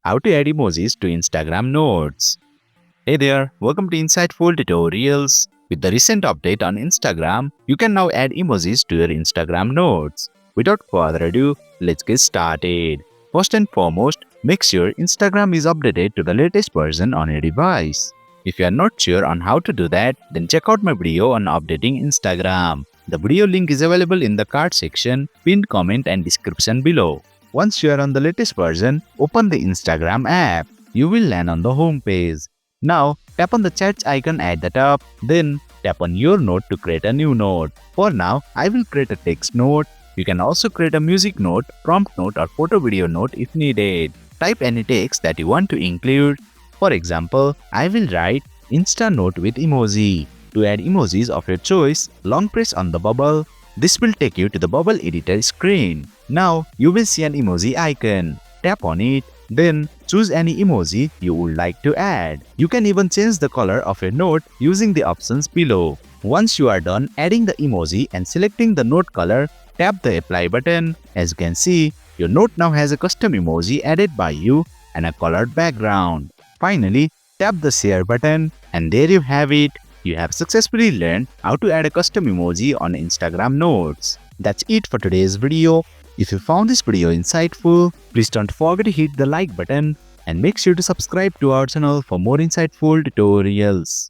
how to add emojis to Instagram Notes. Hey there, welcome to Insightful Tutorials. With the recent update on Instagram, you can now add emojis to your Instagram Notes. Without further ado, let's get started. First and foremost, make sure Instagram is updated to the latest version on your device. If you are not sure on how to do that, then check out my video on updating Instagram. The video link is available in the card section, pinned comment and description below. Once you are on the latest version, open the Instagram app. You will land on the home page. Now, tap on the chat icon at the top, then tap on your note to create a new note. For now, I will create a text note. You can also create a music note, prompt note or photo video note if needed. Type any text that you want to include. For example, I will write Insta note with emoji. To add emojis of your choice, long press on the bubble. This will take you to the bubble editor screen. Now, you will see an emoji icon. Tap on it, then choose any emoji you would like to add. You can even change the color of your note using the options below. Once you are done adding the emoji and selecting the note color, tap the apply button. As you can see, your note now has a custom emoji added by you and a colored background. Finally, tap the share button and there you have it. You have successfully learned how to add a custom emoji on Instagram Notes. That's it for today's video. If you found this video insightful, please don't forget to hit the like button and make sure to subscribe to our channel for more insightful tutorials.